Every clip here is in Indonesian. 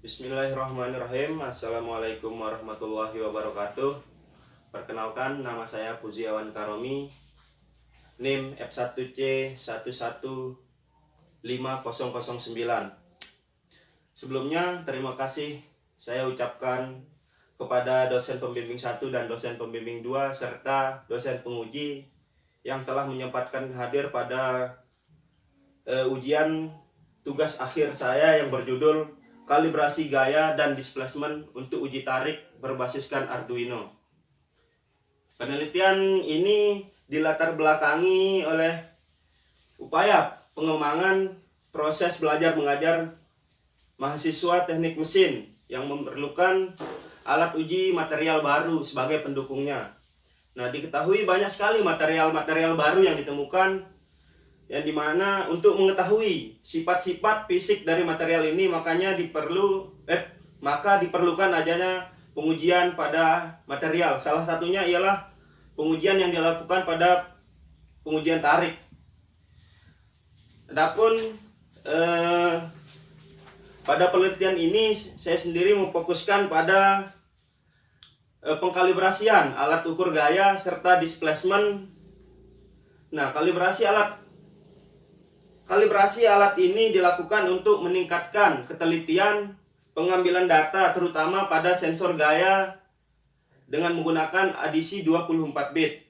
Bismillahirrahmanirrahim. Assalamualaikum warahmatullahi wabarakatuh. Perkenalkan, nama saya Pujiawan Karomi, NIM F1C 115009. Sebelumnya, terima kasih saya ucapkan kepada dosen pembimbing 1 dan dosen pembimbing 2 serta dosen penguji yang telah menyempatkan hadir pada ujian tugas akhir saya yang berjudul Kalibrasi Gaya dan Displacement untuk uji tarik berbasiskan Arduino. Penelitian ini dilatar belakangi oleh upaya pengembangan proses belajar mengajar mahasiswa teknik mesin yang memerlukan alat uji material baru sebagai pendukungnya. Nah, diketahui banyak sekali material-material baru yang ditemukan, yang dimana untuk mengetahui sifat-sifat fisik dari material ini maka diperlukan adanya pengujian pada material. Salah satunya ialah pengujian yang dilakukan pada pengujian tarik. Adapun pada penelitian ini saya sendiri memfokuskan pada pengkalibrasian alat ukur gaya serta displacement. Nah, kalibrasi alat ini dilakukan untuk meningkatkan ketelitian pengambilan data terutama pada sensor gaya dengan menggunakan adisi 24 bit.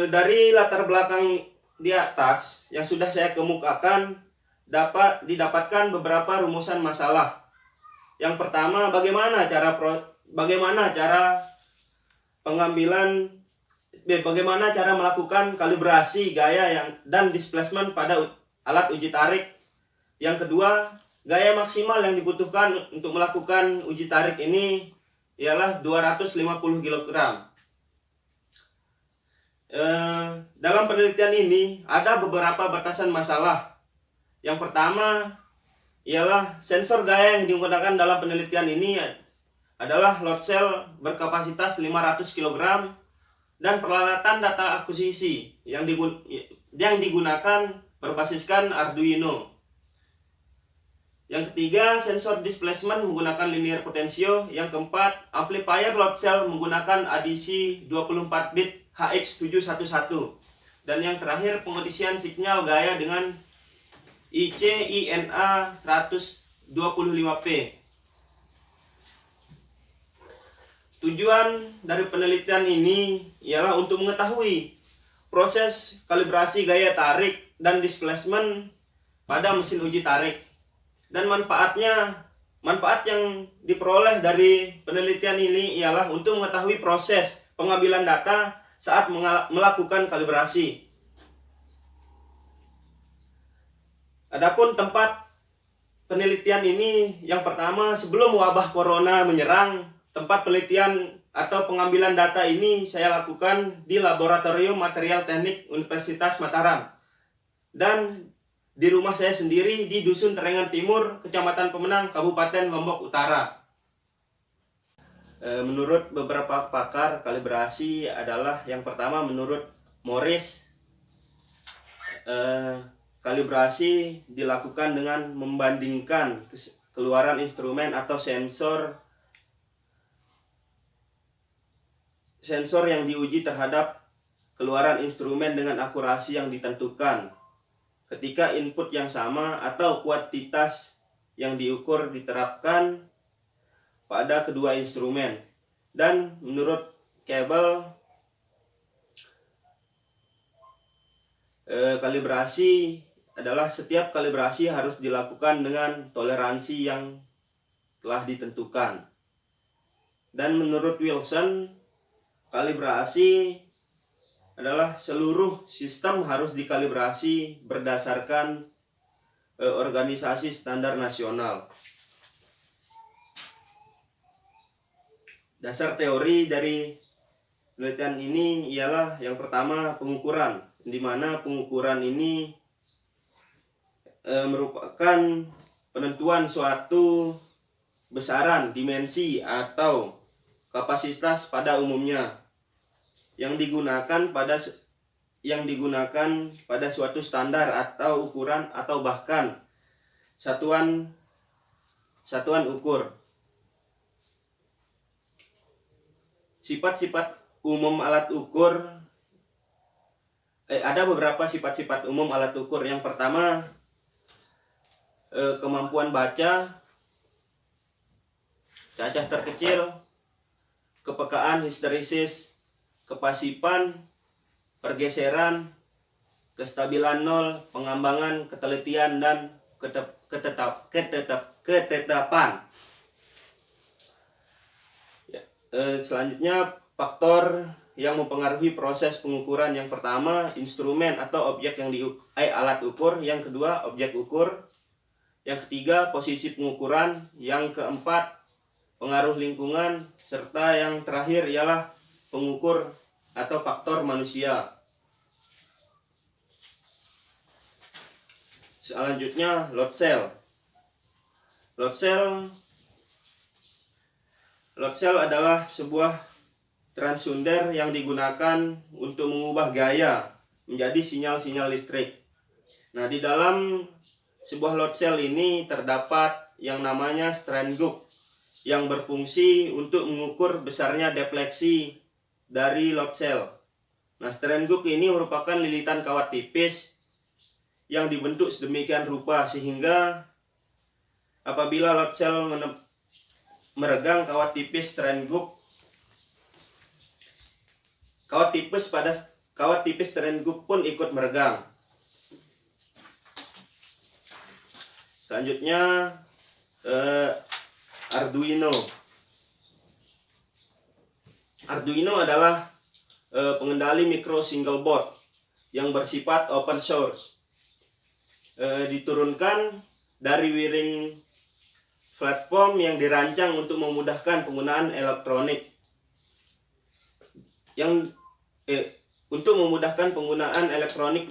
Dari latar belakang di atas yang sudah saya kemukakan dapat didapatkan beberapa rumusan masalah. Yang pertama, bagaimana cara melakukan kalibrasi gaya dan displacement pada alat uji tarik. Yang kedua, gaya maksimal yang dibutuhkan untuk melakukan uji tarik ini ialah 250 kg. Dalam penelitian ini ada beberapa batasan masalah. Yang pertama ialah sensor gaya yang digunakan dalam penelitian ini adalah load cell berkapasitas 500 kg dan peralatan data akuisisi yang digunakan berbasiskan Arduino. Yang ketiga, sensor displacement menggunakan linear potentio. Yang keempat, amplifier load cell menggunakan adisi 24 bit HX711. Dan yang terakhir, pengisian sinyal gaya dengan IC-INA 125P. Tujuan dari penelitian ini ialah untuk mengetahui proses kalibrasi gaya tarik dan displacement pada mesin uji tarik. Dan manfaat yang diperoleh dari penelitian ini ialah untuk mengetahui proses pengambilan data saat melakukan kalibrasi. Adapun tempat penelitian ini, yang pertama, sebelum wabah corona menyerang, tempat penelitian atau pengambilan data ini saya lakukan di Laboratorium Material Teknik Universitas Mataram dan di rumah saya sendiri di Dusun Terengan Timur, Kecamatan Pemenang, Kabupaten Lombok Utara. Menurut beberapa pakar kalibrasi adalah yang pertama, menurut Morris, kalibrasi dilakukan dengan membandingkan keluaran instrumen atau sensor yang diuji terhadap keluaran instrumen dengan akurasi yang ditentukan ketika input yang sama atau kuantitas yang diukur diterapkan pada kedua instrumen. Dan menurut Kabel, kalibrasi adalah setiap kalibrasi harus dilakukan dengan toleransi yang telah ditentukan. Dan menurut Wilson, kalibrasi adalah seluruh sistem harus dikalibrasi berdasarkan organisasi standar nasional. Dasar teori dari penelitian ini ialah yang pertama, pengukuran, di mana pengukuran ini merupakan penentuan suatu besaran, dimensi, atau kapasitas pada umumnya yang digunakan pada yang digunakan pada suatu standar atau ukuran atau bahkan satuan ukur. Sifat-sifat umum alat ukur, ada beberapa sifat-sifat umum alat ukur. Yang pertama, kemampuan baca, cacah terkecil, kepekaan histeresis, kepasifan, pergeseran, kestabilan nol, pengembangan, ketelitian, dan ketetapan. Selanjutnya, faktor yang mempengaruhi proses pengukuran. Yang pertama, instrumen atau objek yang alat ukur. Yang kedua, objek ukur. Yang ketiga, posisi pengukuran. Yang keempat, pengaruh lingkungan. Serta yang terakhir ialah pengukur atau faktor manusia. Selanjutnya, load cell. Load cell adalah sebuah transducer yang digunakan untuk mengubah gaya menjadi sinyal-sinyal listrik. Nah, di dalam sebuah load cell ini terdapat yang namanya strain gauge yang berfungsi untuk mengukur besarnya defleksi dari load cell. Nah, strain gauge ini merupakan lilitan kawat tipis yang dibentuk sedemikian rupa sehingga apabila load cell meregang kawat tipis strain gauge, kawat tipis strain gauge pun ikut meregang. Selanjutnya, Arduino. Arduino adalah pengendali micro single board yang bersifat open source. Diturunkan dari wiring platform yang dirancang untuk memudahkan penggunaan elektronik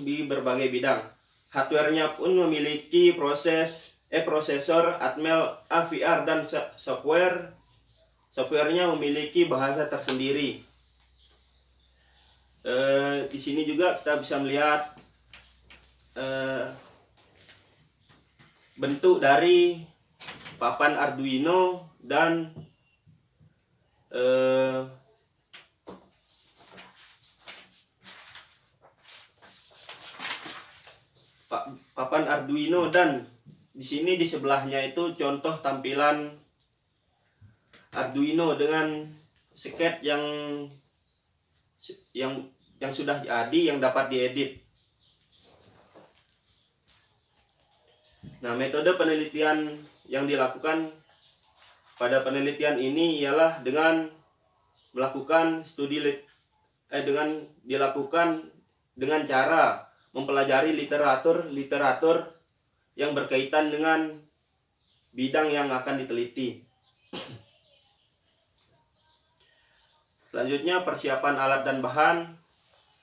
di berbagai bidang. Hardware-nya pun memiliki prosesor Atmel AVR dan software-nya memiliki bahasa tersendiri. Di sini juga kita bisa melihat bentuk dari papan Arduino dan papan Arduino, dan di sini di sebelahnya itu contoh tampilan Arduino dengan sket yang sudah jadi, yang dapat diedit. Nah, metode penelitian yang dilakukan pada penelitian ini ialah dengan melakukan dengan cara mempelajari literatur yang berkaitan dengan bidang yang akan diteliti. Selanjutnya, persiapan alat dan bahan.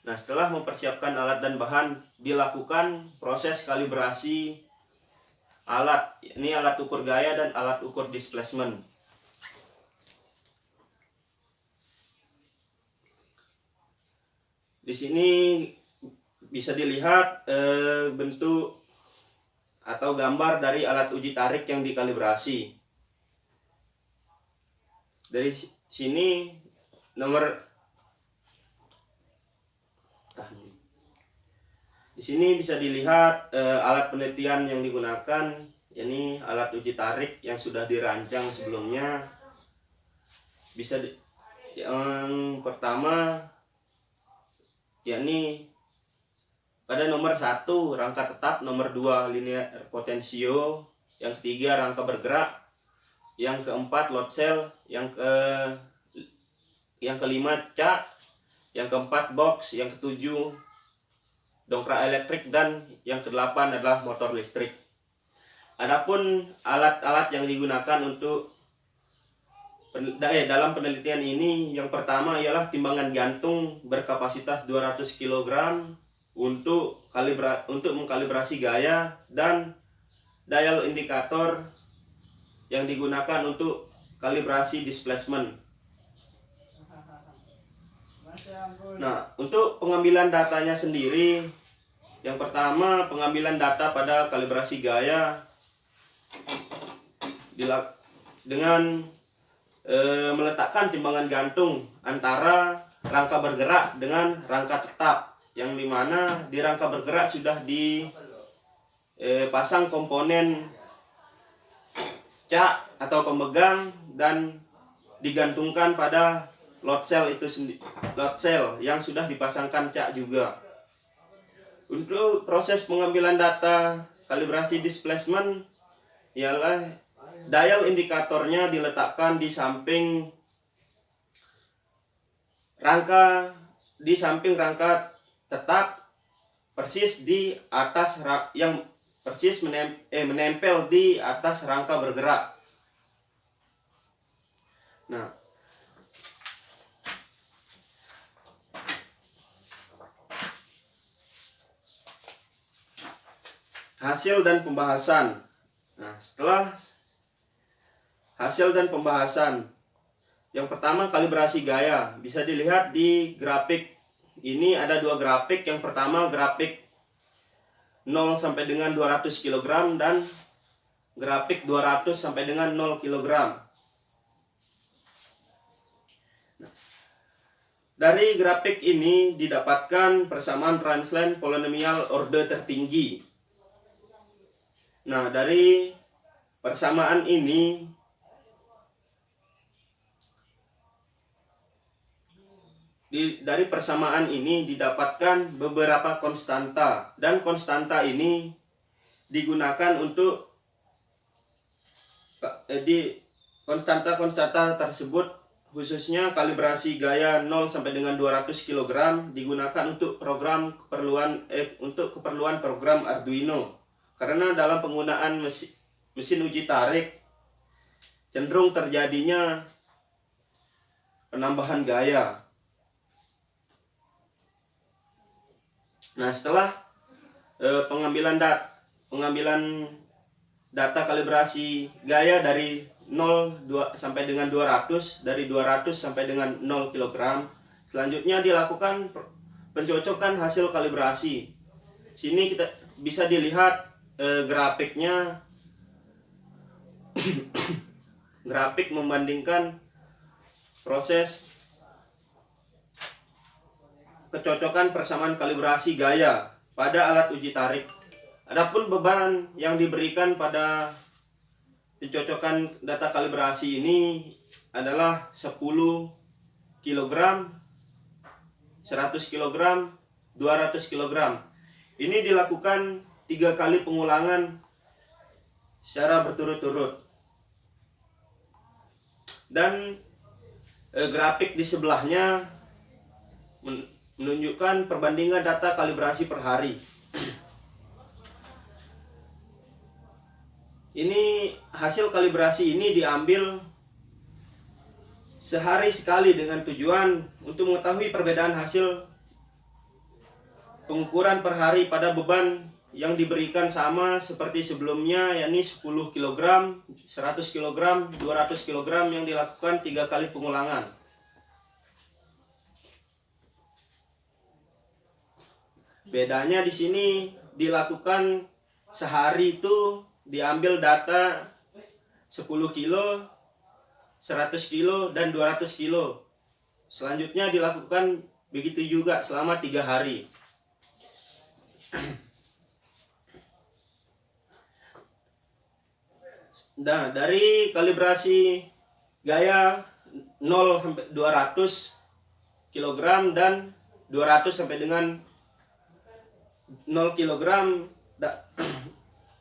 Nah, setelah mempersiapkan alat dan bahan, dilakukan proses kalibrasi alat. Ini alat ukur gaya dan alat ukur displacement. Di sini bisa dilihat bentuk atau gambar dari alat uji tarik yang dikalibrasi. Dari sini di sini bisa dilihat alat penelitian yang digunakan. Ini alat uji tarik yang sudah dirancang sebelumnya. Yang pertama yakni pada nomor 1 rangka tetap, nomor 2 linear potensio, yang ketiga rangka bergerak, yang keempat load cell, yang kelima cak, yang keempat box, yang ketujuh dongkrak elektrik, dan yang kedelapan adalah motor listrik. Adapun alat-alat yang digunakan untuk dalam penelitian ini, yang pertama ialah timbangan gantung berkapasitas 200 kg untuk mengkalibrasi gaya, dan dial indikator yang digunakan untuk kalibrasi displacement. Nah, untuk pengambilan datanya sendiri, yang pertama pengambilan data pada kalibrasi gaya dengan meletakkan timbangan gantung antara rangka bergerak dengan rangka tetap, yang dimana di rangka bergerak sudah dipasang komponen cak atau pemegang dan digantungkan pada load cell itu sendiri, load cell yang sudah dipasangkan cak juga. Untuk proses pengambilan data kalibrasi displacement ialah dial indikatornya diletakkan di samping rangka tetap, persis di atas yang persis menempel di atas rangka bergerak. Nah, hasil dan pembahasan. Nah, setelah hasil dan pembahasan, yang pertama kalibrasi gaya bisa dilihat di grafik. Ini ada dua grafik. Yang pertama grafik 0 sampai dengan 200 kg dan grafik 200 sampai dengan 0 kg. Nah, dari grafik ini didapatkan persamaan Transland polinomial orde tertinggi. Nah, dari persamaan ini didapatkan beberapa konstanta, dan konstanta ini digunakan untuk konstanta tersebut, khususnya kalibrasi gaya 0 sampai dengan 200 kg digunakan untuk keperluan program Arduino, karena dalam penggunaan mesin uji tarik cenderung terjadinya penambahan gaya. Nah, setelah pengambilan data kalibrasi gaya dari 0 sampai dengan 200, dari 200 sampai dengan 0 kg, selanjutnya dilakukan pencocokan hasil kalibrasi. Sini kita bisa dilihat grafiknya. Grafik membandingkan proses kecocokan persamaan kalibrasi gaya pada alat uji tarik. Adapun beban yang diberikan pada pencocokan data kalibrasi ini adalah 10 kg, 100 kg, 200 kg. Ini dilakukan 3 kali pengulangan secara berturut-turut. Dan grafik di sebelahnya menunjukkan perbandingan data kalibrasi per hari. Ini hasil kalibrasi ini diambil sehari sekali dengan tujuan untuk mengetahui perbedaan hasil pengukuran per hari pada beban yang diberikan sama seperti sebelumnya, yakni 10 kg, 100 kg, 200 kg yang dilakukan 3 kali pengulangan. Bedanya di sini dilakukan sehari itu diambil data 10 kilo, 100 kilo, dan 200 kilo. Selanjutnya dilakukan begitu juga selama 3 hari. Nah, dari kalibrasi gaya 0 sampai 200 kg dan 200 sampai dengan 0 kg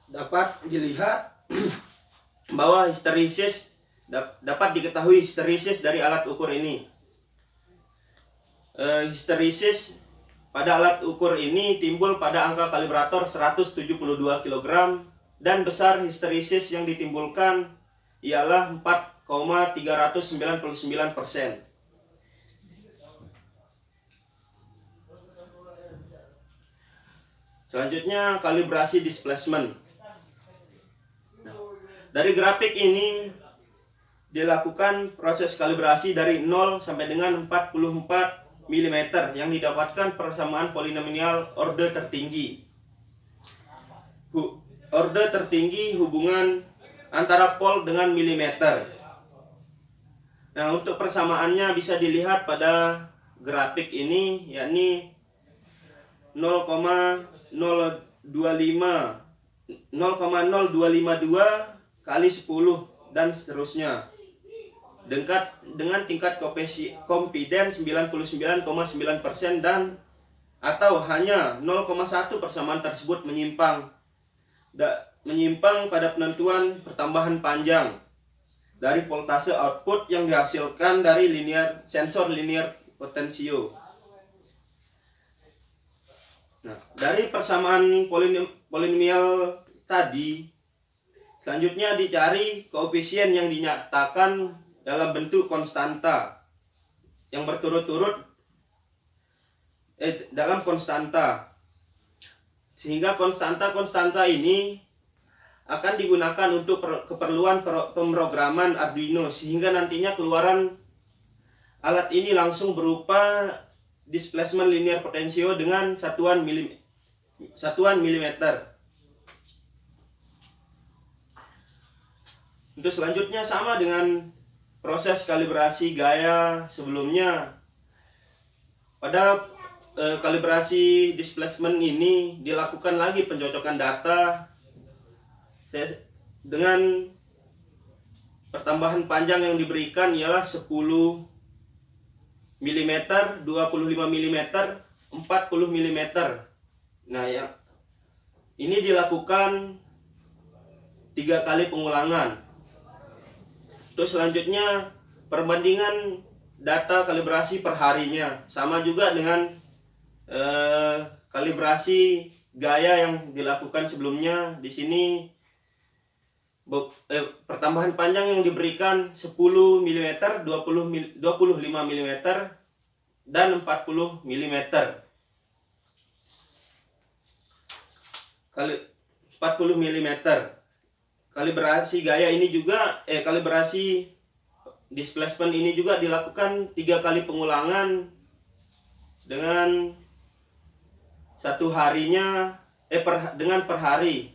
dapat dilihat bahwa histeresis dapat diketahui histeresis dari alat ukur ini. Histeresis pada alat ukur ini timbul pada angka kalibrator 172 kg dan besar histeresis yang ditimbulkan ialah 4,399%. Selanjutnya kalibrasi displacement. Dari grafik ini dilakukan proses kalibrasi dari 0 sampai dengan 44 mm yang didapatkan persamaan polinomial orde tertinggi. Orde tertinggi hubungan antara pol dengan milimeter. Nah, untuk persamaannya bisa dilihat pada grafik ini, yakni 0,025 kali 10 dan seterusnya, dengan tingkat confidence 99,9% dan atau hanya 0,1 persamaan tersebut menyimpang pada penentuan pertambahan panjang dari voltase output yang dihasilkan dari sensor linear potensio. Nah, dari persamaan polinomial tadi, selanjutnya dicari koefisien yang dinyatakan dalam bentuk konstanta yang berturut-turut dalam konstanta, sehingga konstanta ini akan digunakan untuk keperluan pemrograman Arduino, sehingga nantinya keluaran alat ini langsung berupa displacement linear potensio dengan satuan milimeter. Untuk selanjutnya sama dengan proses kalibrasi gaya sebelumnya. Pada kalibrasi displacement ini dilakukan lagi pencocokan data dengan pertambahan panjang yang diberikan ialah 10 mm, 25 mm, 40 mm. Nah, ini dilakukan 3 kali pengulangan. Terus selanjutnya perbandingan data kalibrasi per harinya, sama juga dengan kalibrasi gaya yang dilakukan sebelumnya. Di sini pertambahan panjang yang diberikan 10 mm, 25 mm, dan 40 mm. 40 mm. Kalibrasi gaya ini juga kalibrasi displacement ini juga dilakukan 3 kali pengulangan dengan satu harinya dengan per hari.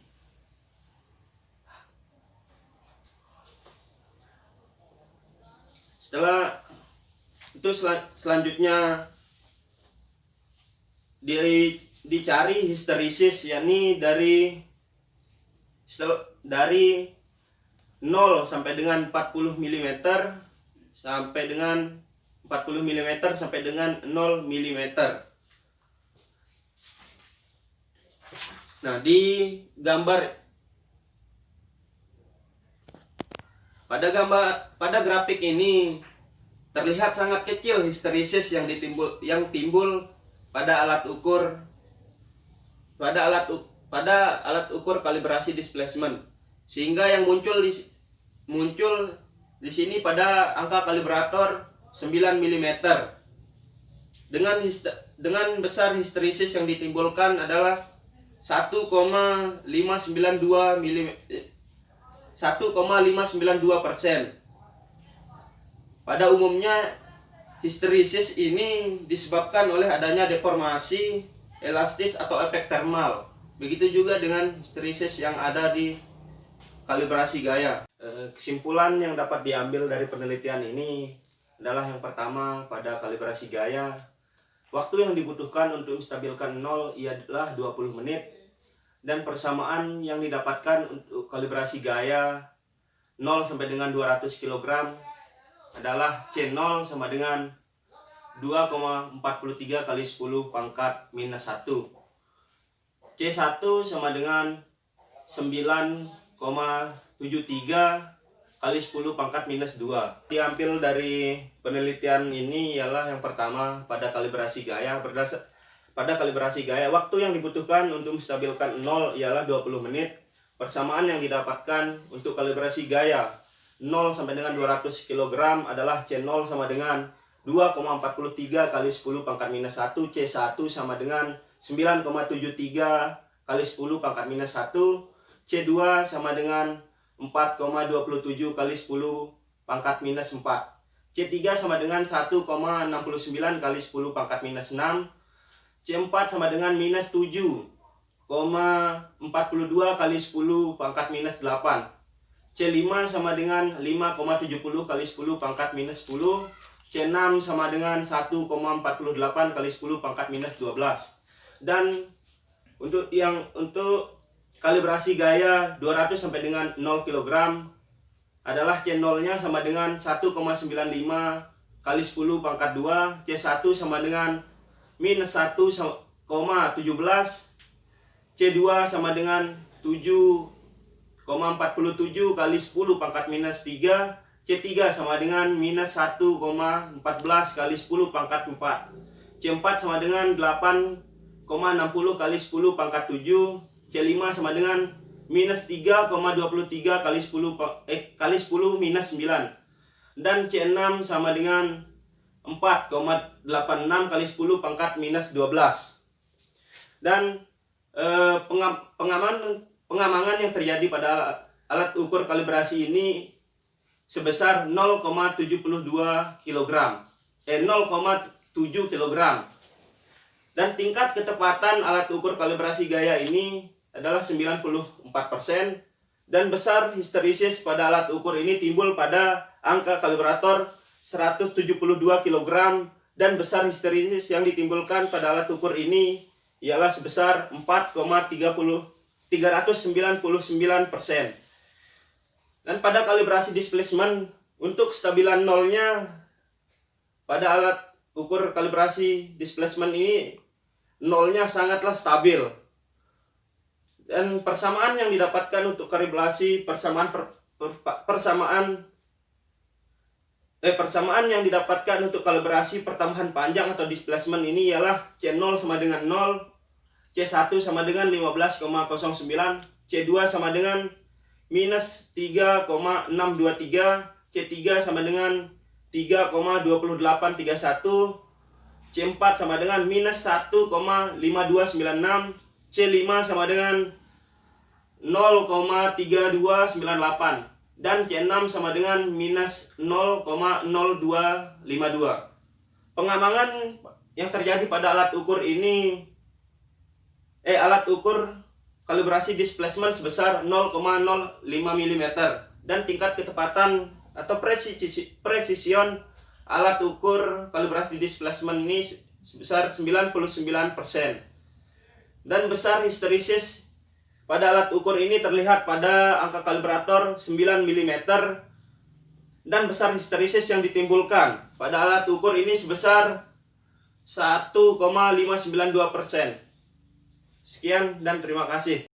Setelah itu selanjutnya dicari histerisis, yakni dari 0 sampai dengan 40 mm sampai dengan 40 mm sampai dengan 0 mm. Nah, di gambar pada grafik ini terlihat sangat kecil histerisis yang timbul pada alat ukur kalibrasi displacement, sehingga yang muncul di sini pada angka kalibrator 9 mm. Dengan besar histerisis yang ditimbulkan adalah 1,592%. Pada umumnya histerisis ini disebabkan oleh adanya deformasi elastis atau efek thermal. Begitu juga dengan histerisis yang ada di kalibrasi gaya. Kesimpulan yang dapat diambil dari penelitian ini adalah yang pertama, pada kalibrasi gaya, waktu yang dibutuhkan untuk menstabilkan 0 ialah 20 menit, dan persamaan yang didapatkan untuk kalibrasi gaya 0 sampai dengan 200 kg adalah C0 sama dengan 2,43 kali 10 pangkat minus 1. C1 sama dengan 9,73 kali 10 pangkat minus 2. Diambil dari penelitian ini ialah yang pertama, pada kalibrasi gaya, pada kalibrasi gaya waktu yang dibutuhkan untuk menstabilkan 0 ialah 20 menit. Persamaan yang didapatkan untuk kalibrasi gaya 0 sampai dengan 200 kg adalah C0 sama dengan 2,43 kali 10 pangkat minus 1. C1 sama dengan 9,73 kali 10 pangkat minus 1. C2 sama dengan 4,27 kali 10 pangkat minus 4. C3 sama dengan 1,69 kali 10 pangkat minus 6. C4 sama dengan minus 7,42 kali 10 pangkat minus 8. C5 sama dengan 5,70 kali 10 pangkat minus 10. C6 sama dengan 1,48 kali 10 pangkat minus 12. Dan untuk kalibrasi gaya 200 sampai dengan 0 kg adalah C0-nya sama dengan 1,95 kali 10 pangkat 2. C1 sama dengan minus 1,17. C2 sama dengan 7,47 kali 10 pangkat minus 3. C3 sama dengan minus 1,14 kali 10 pangkat 4. C4 sama dengan 8,60 kali 10 pangkat 7. C5 sama dengan minus 3,23 kali 10 minus 9. Dan C6 sama dengan 4,86 kali 10 pangkat minus 12. Dan pengamangan yang terjadi pada alat ukur kalibrasi ini sebesar 0,72 kg. 0,7 kg. Dan tingkat ketepatan alat ukur kalibrasi gaya ini adalah 94%, dan besar histeresis pada alat ukur ini timbul pada angka kalibrator 172 kg, dan besar histeresis yang ditimbulkan pada alat ukur ini ialah sebesar 4,399%. Dan pada kalibrasi displacement, untuk kestabilan nolnya pada alat ukur kalibrasi displacement ini nolnya sangatlah stabil. Dan persamaan yang didapatkan untuk kalibrasi persamaan yang didapatkan untuk kalibrasi pertambahan panjang atau displacement ini ialah C0 sama dengan 0, C1 sama dengan 15,09, C2 sama dengan minus 3,623, C3 sama dengan 3,2831, C4 sama dengan minus 1,5296, C5 sama dengan 0,3298, dan C6 sama dengan minus 0,0252. Pengamangan yang terjadi pada alat ukur kalibrasi displacement sebesar 0,05 mm, dan tingkat ketepatan atau precision alat ukur kalibrasi displacement ini sebesar 99%. Dan besar histeresis pada alat ukur ini terlihat pada angka kalibrator 9 mm, dan besar histeresis yang ditimbulkan pada alat ukur ini sebesar 1,592%. Sekian dan terima kasih.